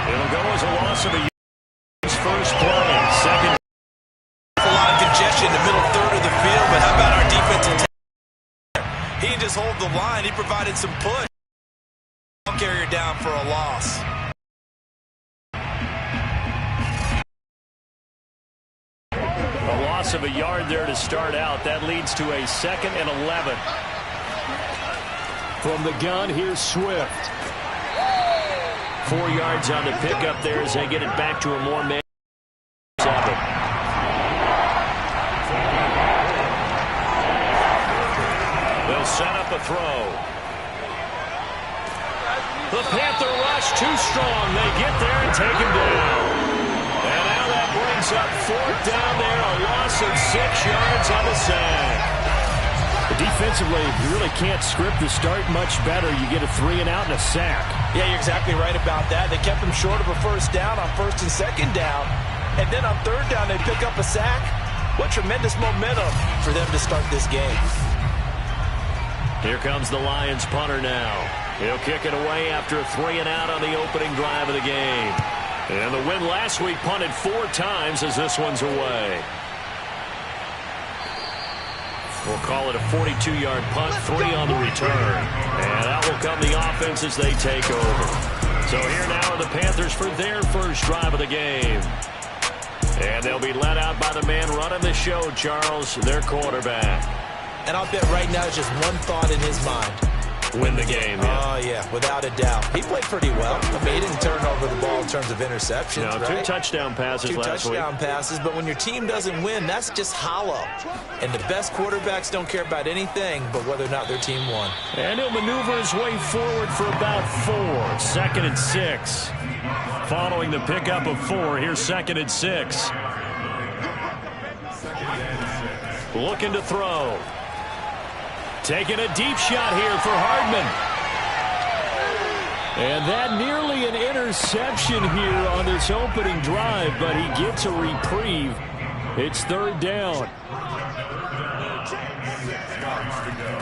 It'll go as a loss of a first play. Second. A lot of congestion in the middle third of the field, but how about our defensive tackle? He didn't just hold the line. He provided some push. Carrier down for a loss. A loss of a yard there to start out. That leads to a 2nd and 11. From the gun, here's Swift. 4 yards on the pickup there as they get it back to a more man. 7. They'll set up a throw. The Panther rush too strong. They get there and take him down. And now that brings up 4th down there. A loss of 6 yards on the sack. Defensively, you really can't script the start much better. You get a 3 and out and a sack. Yeah, you're exactly right about that. They kept him short of a first down on 1st and 2nd down. And then on 3rd down, they pick up a sack. What tremendous momentum for them to start this game. Here comes the Lions punter now. He'll kick it away after a 3 and out on the opening drive of the game. And the win last week punted 4 times as this one's away. We'll call it a 42-yard punt, 3 on the return. And out will come the offense as they take over. So here now are the Panthers for their first drive of the game. And they'll be led out by the man running the show, Charles, their quarterback. And I'll bet right now it's just one thought in his mind. Win the game. Yeah. Oh, yeah, without a doubt. He played pretty well. I mean, he didn't turn over the ball in terms of interceptions, no, right? 2 touchdown passes last week. 2 touchdown passes, but when your team doesn't win, that's just hollow. And the best quarterbacks don't care about anything but whether or not their team won. And he'll maneuver his way forward for about 4. 2nd and 6. Following the pickup of 4, here's 2nd and 6. Looking to throw. Taking a deep shot here for Hardman. And that nearly an interception here on this opening drive, but he gets a reprieve. It's 3rd down.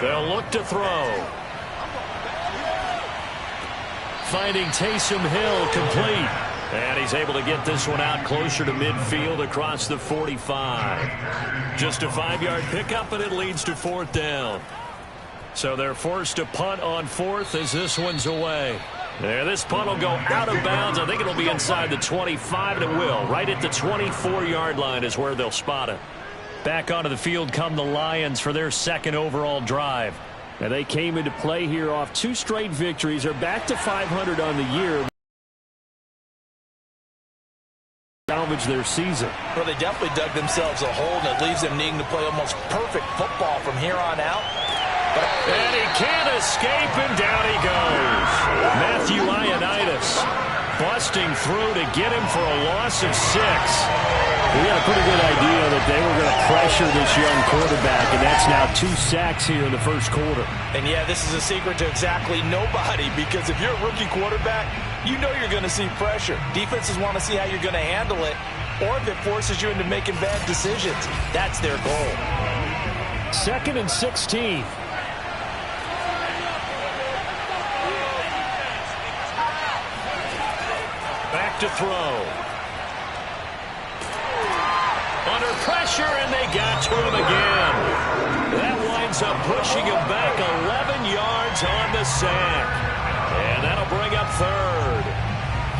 They'll look to throw. Finding Taysom Hill complete. And he's able to get this one out closer to midfield across the 45. Just a 5-yard pickup, and it leads to 4th down. So they're forced to punt on 4th as this one's away. There, this punt will go out of bounds. I think it'll be inside the 25, and it will. Right at the 24-yard line is where they'll spot it. Back onto the field come the Lions for their 2nd overall drive. And they came into play here off 2 straight victories. They're back to 500 on the year. Salvage their season. Well, they definitely dug themselves a hole, and it leaves them needing to play almost perfect football from here on out. And he can't escape, and down he goes. Matthew Ioannidis busting through to get him for a loss of 6. We had a pretty good idea that they were going to pressure this young quarterback, and that's now 2 sacks here in the first quarter. And, yeah, this is a secret to exactly nobody, because if you're a rookie quarterback, you know you're going to see pressure. Defenses want to see how you're going to handle it, or if it forces you into making bad decisions. That's their goal. 2nd and 16. Back to throw. Under pressure, and they got to him again. That winds up pushing him back 11 yards on the sack. And that'll bring up 3rd.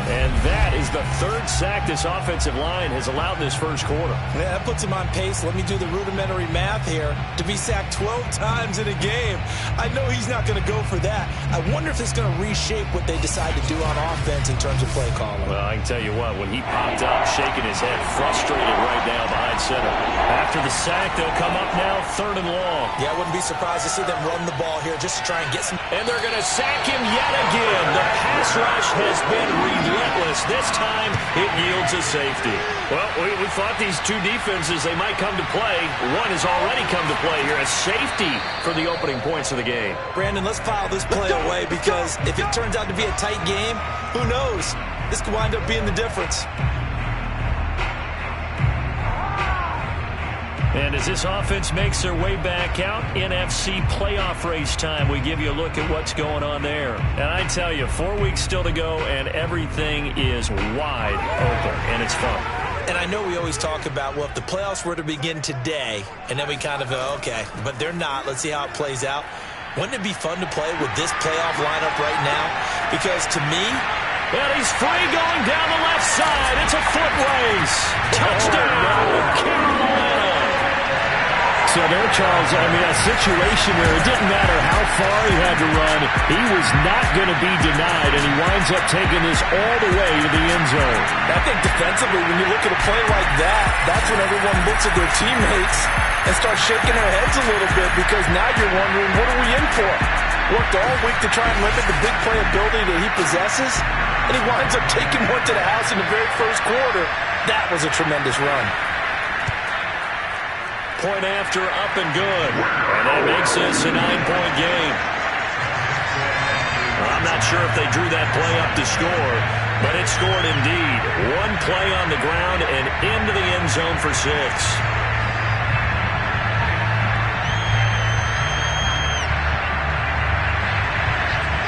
And that is the 3rd sack this offensive line has allowed in this first quarter. Yeah, that puts him on pace. Let me do the rudimentary math here. To be sacked 12 times in a game, I know he's not going to go for that. I wonder if it's going to reshape what they decide to do on offense in terms of play calling. Well, I can tell you what, when he popped up, shaking his head, frustrated right now behind center. After the sack, they'll come up now 3rd and long. Yeah, I wouldn't be surprised to see them run the ball here just to try and get some. And they're going to sack him yet again. The pass rush has been relentless. This time, it yields a safety. Well, we thought these 2 defenses, they might come to play. One has already come to play here. A safety for the opening points of the game. Brandon, let's file this play away, because if it turns out to be a tight game, who knows? This could wind up being the difference. And as this offense makes their way back out, NFC playoff race time, we give you a look at what's going on there. And I tell you, 4 weeks still to go, and everything is wide open, and it's fun. And I know we always talk about, well, if the playoffs were to begin today, and then we kind of go, okay, but they're not. Let's see how it plays out. Wouldn't it be fun to play with this playoff lineup right now? Because to me, and he's free going down the left side. It's a foot race. Touchdown, Carolina. So there, Charles, I mean, a situation where it didn't matter how far he had to run, he was not going to be denied, and he winds up taking this all the way to the end zone. I think defensively, when you look at a play like that, that's when everyone looks at their teammates and starts shaking their heads a little bit, because now you're wondering, what are we in for? Worked all week to try and limit the big play ability that he possesses, and he winds up taking one to the house in the very first quarter. That was a tremendous run. Point after, up and good. And that makes this a 9-point game. Well, I'm not sure if they drew that play up to score, but it scored indeed. One play on the ground and into the end zone for 6.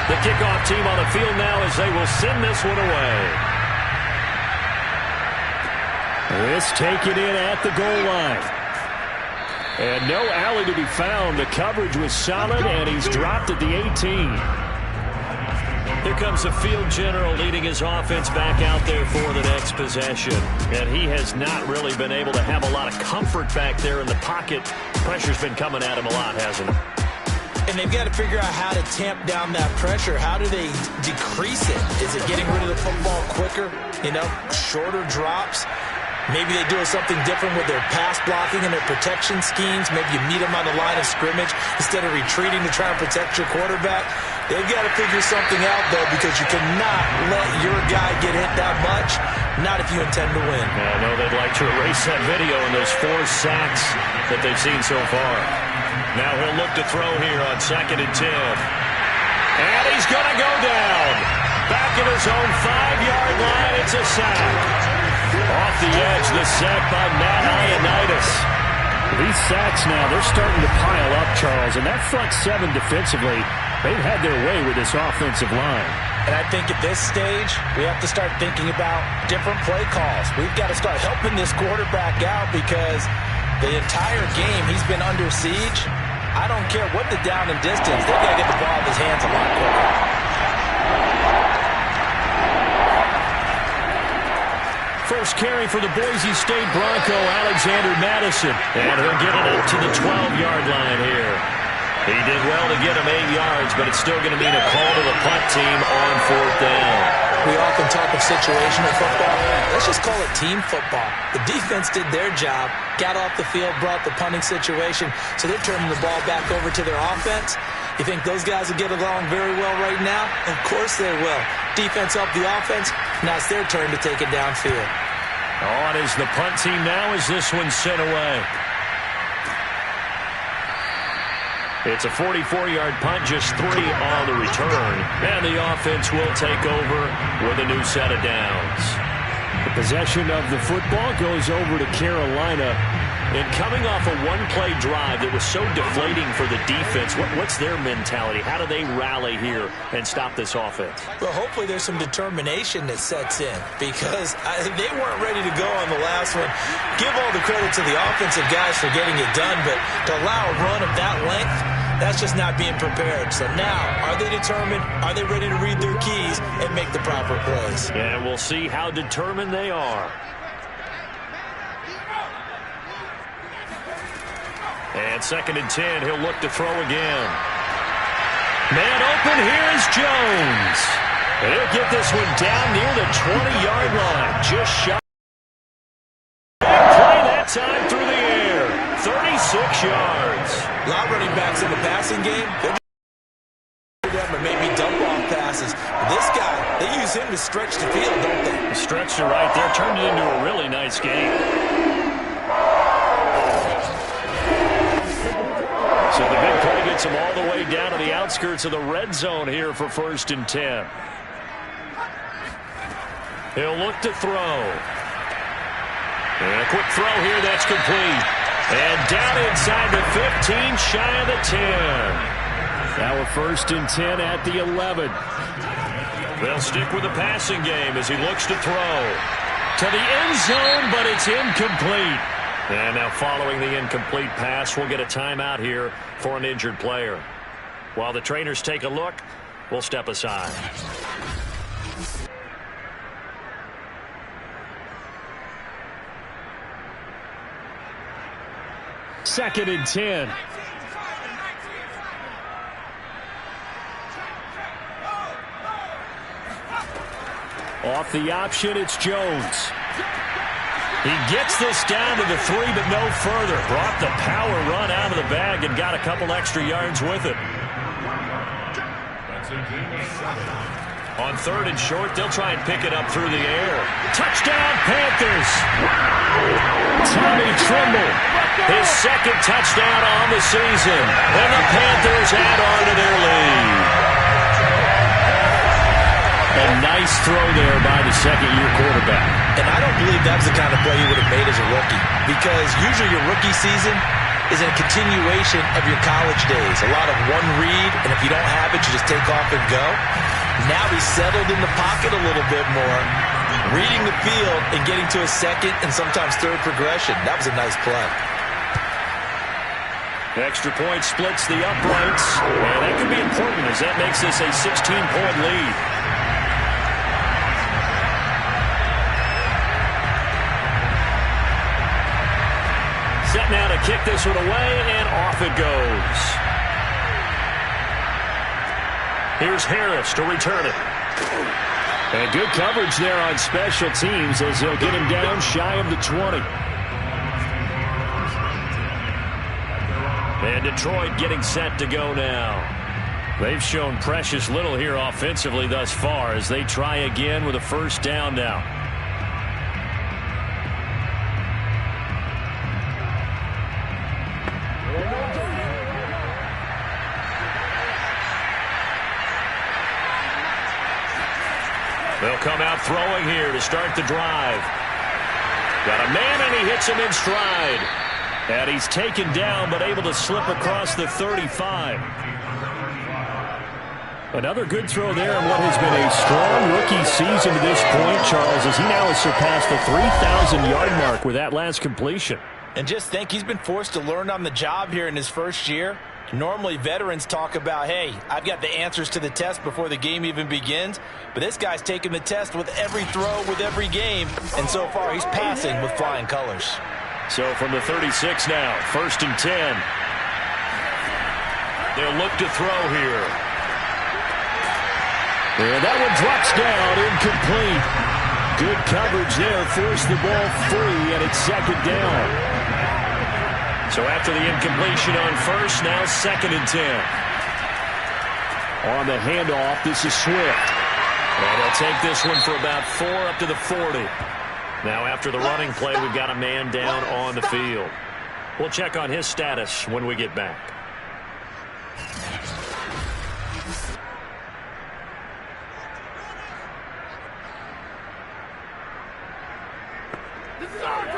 The kickoff team on the field now as they will send this one away. This taken in at the goal line. And no alley to be found. The coverage was solid, and he's dropped at the 18. Here comes the field general leading his offense back out there for the next possession. And he has not really been able to have a lot of comfort back there in the pocket. Pressure's been coming at him a lot, hasn't it? And they've got to figure out how to tamp down that pressure. How do they decrease it? Is it getting rid of the football quicker? You know, shorter drops? Maybe they do something different with their pass blocking and their protection schemes. Maybe you meet them on the line of scrimmage instead of retreating to try and protect your quarterback. They've got to figure something out, though, because you cannot let your guy get hit that much, not if you intend to win. Yeah, I know they'd like to erase that video and those 4 sacks that they've seen so far. Now he'll look to throw here on 2nd and 10. And he's going to go down. Back at his own 5-yard line, it's a sack. Off the edge, the sack by Matt Ioannidis. These sacks now, they're starting to pile up, Charles. And that front 7 defensively, they've had their way with this offensive line. And I think at this stage, we have to start thinking about different play calls. We've got to start helping this quarterback out, because the entire game he's been under siege. I don't care what the down and distance, they've got to get the ball in his hands a lot quicker. First carry for the Boise State Bronco, Alexander Madison. And he'll get it up to the 12-yard line here. He did well to get him 8 yards, but it's still going to mean a call to the punt team on 4th down. We often talk of situational football. Let's just call it team football. The defense did their job, got off the field, brought the punting situation, so they're turning the ball back over to their offense. You think those guys will get along very well right now? Of course they will. Defense helped the offense. Now it's their turn to take it downfield. On is the punt team now as this one's sent away. It's a 44-yard punt, just 3 on the return. And the offense will take over with a new set of downs. The possession of the football goes over to Carolina. And coming off a one-play drive that was so deflating for the defense, what's their mentality? How do they rally here and stop this offense? Well, hopefully there's some determination that sets in, because they weren't ready to go on the last one. Give all the credit to the offensive guys for getting it done, but to allow a run of that length, that's just not being prepared. So now, are they determined? Are they ready to read their keys and make the proper plays? And we'll see how determined they are. And 2nd and 10, he'll look to throw again. Man open, here is Jones. And he'll get this one down near the 20-yard line. Just shot. Play that time through the air. 36 yards. A lot of running backs in the passing game. They're them or maybe dump-off passes. This guy, they use him to stretch the field, don't they? Stretched it right there. Turned it into a really nice game. So the big play gets him all the way down to the outskirts of the red zone here for 1st and 10. He'll look to throw. And a quick throw here, that's complete. And down inside the 15, shy of the 10. Now a 1st and 10 at the 11. They'll stick with the passing game as he looks to throw. To the end zone, but it's incomplete. And now following the incomplete pass, we'll get a timeout here for an injured player. While the trainers take a look, we'll step aside. Second and 10. Off the option, it's Jones. He gets this down to the 3, but no further. Brought the power run out of the bag and got a couple extra yards with it. On 3rd and short, they'll try and pick it up through the air. Touchdown, Panthers! Tommy Tremble. His 2nd touchdown on the season. And the Panthers add on to their lead. A nice throw there by the second-year quarterback. And I don't believe that was the kind of play he would have made as a rookie, because usually your rookie season is a continuation of your college days. A lot of one read, and if you don't have it, you just take off and go. Now he's settled in the pocket a little bit more, reading the field and getting to a 2nd and sometimes 3rd progression. That was a nice play. Extra point splits the uprights, and that could be important as that makes this a 16-point lead. Set now to kick this one away, and off it goes. Here's Harris to return it. And good coverage there on special teams as they'll get him down shy of the 20. And Detroit getting set to go now. They've shown precious little here offensively thus far as they try again with a 1st down now. They'll come out throwing here to start the drive. Got a man, and he hits him in stride. And he's taken down, but able to slip across the 35. Another good throw there in what has been a strong rookie season to this point, Charles, as he now has surpassed the 3,000-yard mark with that last completion. And just think, he's been forced to learn on the job here in his 1st year. Normally, veterans talk about, hey, I've got the answers to the test before the game even begins. But this guy's taking the test with every throw, with every game. And so far, he's passing with flying colors. So from the 36 now, 1st and 10. They'll look to throw here. And that one drops down, incomplete. Good coverage there, forced the ball free, and it's 2nd down. So after the incompletion on 1st, now 2nd and 10. On the handoff, this is Swift. And he'll take this one for about 4 up to the 40. Now after the running play, we've got a man down on the field. We'll check on his status when we get back.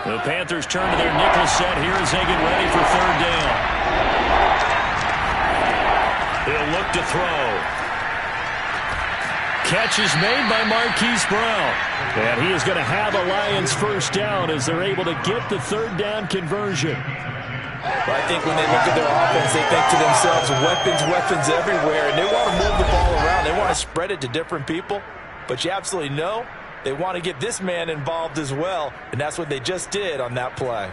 The Panthers turn to their nickel set here as they get ready for 3rd down. He'll look to throw. Catch is made by Marquise Brown. And he is going to have a Lions 1st down as they're able to get the 3rd down conversion. Well, I think when they look at their offense, they think to themselves, weapons everywhere, and they want to move the ball around. They want to spread it to different people. But you absolutely know they want to get this man involved as well, and that's what they just did on that play.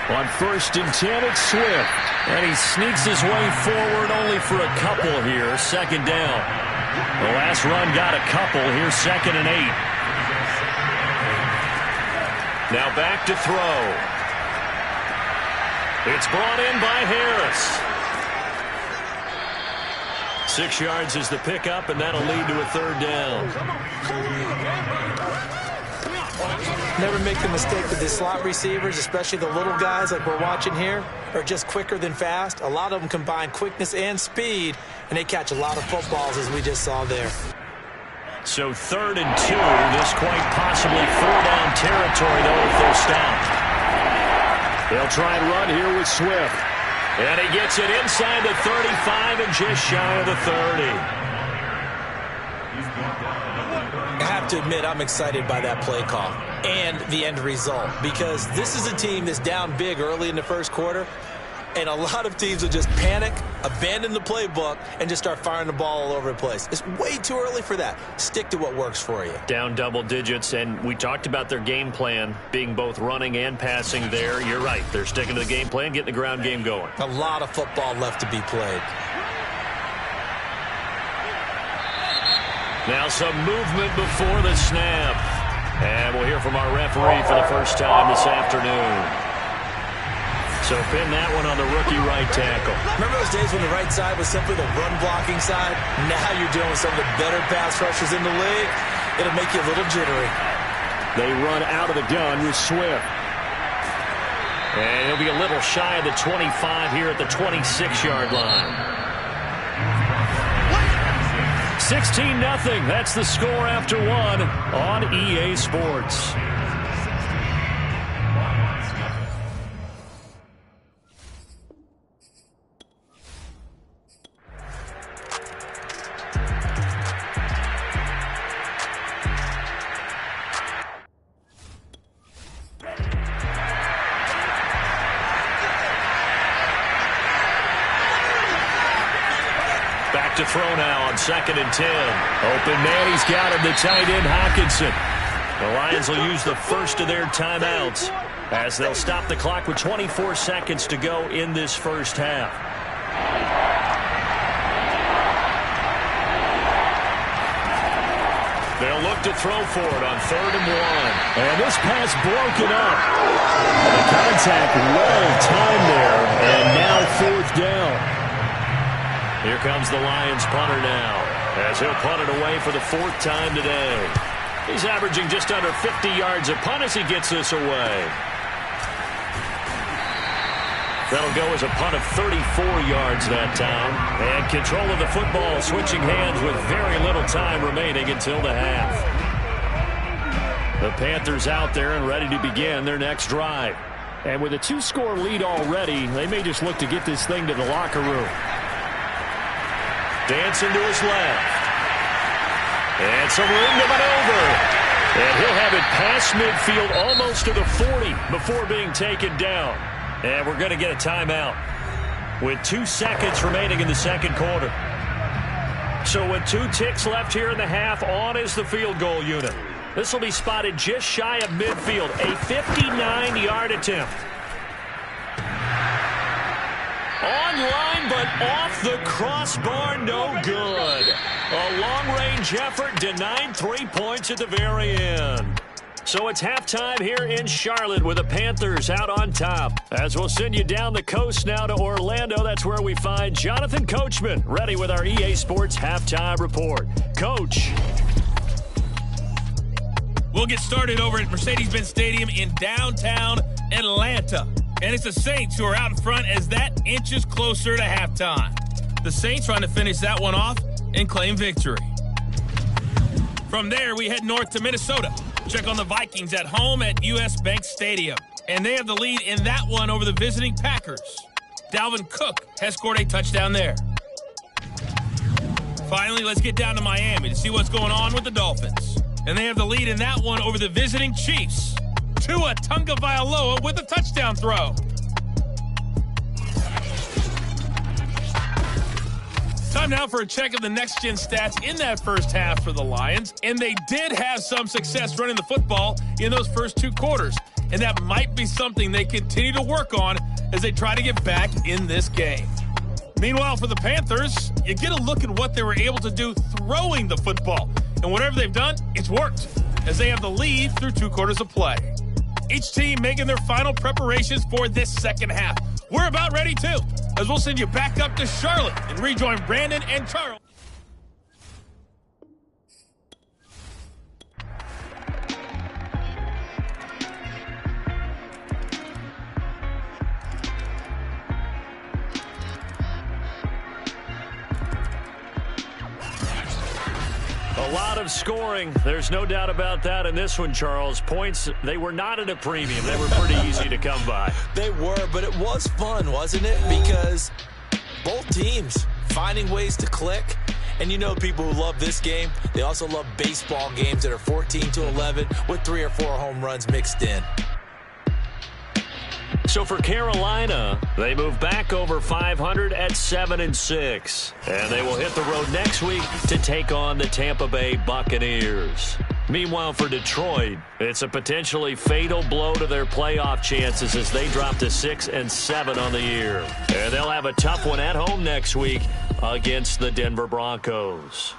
On 1st and 10, it's Swift. And he sneaks his way forward only for a couple here. 2nd down. The last run got a couple. Here's 2nd and 8. Now back to throw. It's brought in by Harris. 6 yards is the pickup, and that'll lead to a 3rd down. Never make the mistake that the slot receivers, especially the little guys like we're watching here, are just quicker than fast. A lot of them combine quickness and speed, and they catch a lot of footballs, as we just saw there. So 3rd and 2, this quite possibly 4-down territory, though, if they're stopped. They'll try and run here with Swift. And he gets it inside the 35 and just shy of the 30. I have to admit, I'm excited by that play call and the end result, because this is a team that's down big early in the first quarter, and a lot of teams will just panic, abandon the playbook, and just start firing the ball all over the place. It's way too early for that. Stick to what works for you. Down double digits, and we talked about their game plan being both running and passing there. You're right. They're sticking to the game plan, getting the ground game going. A lot of football left to be played. Now some movement before the snap. And we'll hear from our referee for the first time this afternoon. So pin that one on the rookie right tackle. Remember those days when the right side was simply the run-blocking side? Now you're dealing with some of the better pass rushers in the league. It'll make you a little jittery. They run out of the gun with Swift. And he'll be a little shy of the 25 here at the 26-yard line. 16-0. That's the score after one on EA Sports. To throw now on 2nd and 10. Open man, he's got him, the tight end Hawkinson. The Lions will use the first of their timeouts as they'll stop the clock with 24 seconds to go in this first half. They'll look to throw for it on 3rd and 1. And this pass broken up. The contact well timed there, and now 4th down. Here comes the Lions punter now, as he'll punt it away for the 4th time today. He's averaging just under 50 yards a punt as he gets this away. That'll go as a punt of 34 yards that time. And control of the football switching hands with very little time remaining until the half. The Panthers out there and ready to begin their next drive. And with a 2-score lead already, they may just look to get this thing to the locker room. Dancing to his left. And some room to maneuver. And he'll have it past midfield almost to the 40 before being taken down. And we're going to get a timeout with 2 seconds remaining in the second quarter. So with 2 ticks left here in the half, on is the field goal unit. This will be spotted just shy of midfield. A 59-yard attempt. Online, but off the crossbar, no good. A long-range effort denied 3 points at the very end. So it's halftime here in Charlotte with the Panthers out on top. As we'll send you down the coast now to Orlando, that's where we find Jonathan Coachman, ready with our EA Sports halftime report. Coach. We'll get started over at Mercedes-Benz Stadium in downtown Atlanta. And it's the Saints who are out in front as that inches closer to halftime. The Saints trying to finish that one off and claim victory. From there, we head north to Minnesota. Check on the Vikings at home at US Bank Stadium. And they have the lead in that one over the visiting Packers. Dalvin Cook has scored a touchdown there. Finally, let's get down to Miami to see what's going on with the Dolphins. And they have the lead in that one over the visiting Chiefs. Tua Tagovailoa with a touchdown throw. Time now for a check of the next-gen stats in that first half for the Lions. And they did have some success running the football in those first 2 quarters. And that might be something they continue to work on as they try to get back in this game. Meanwhile, for the Panthers, you get a look at what they were able to do throwing the football. And whatever they've done, it's worked, as they have the lead through 2 quarters of play. Each team making their final preparations for this second half. We're about ready, too, as we'll send you back up to Charlotte and rejoin Brandon and Charles. A lot of scoring. There's no doubt about that in this one, Charles. Points, they were not at a premium. They were pretty easy to come by. They were, but it was fun, wasn't it? Because both teams finding ways to click. And you know people who love this game, they also love baseball games that are 14-11 with 3 or 4 home runs mixed in. So for Carolina, they move back over 500 at 7-6. And they will hit the road next week to take on the Tampa Bay Buccaneers. Meanwhile, for Detroit, it's a potentially fatal blow to their playoff chances as they drop to 6-7 on the year. And they'll have a tough one at home next week against the Denver Broncos.